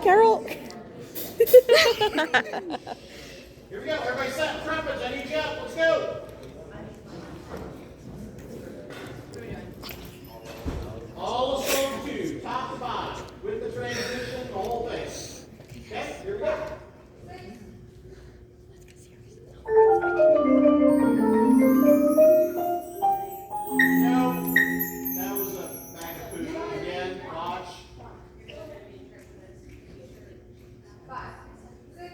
Carol. Here we go. Everybody set trumpets. I need you up. Let's go. All of song 2, top to bottom, with the transition, the whole thing. Okay, here we go. No, that was a bag of food. Again, watch. 5, 6.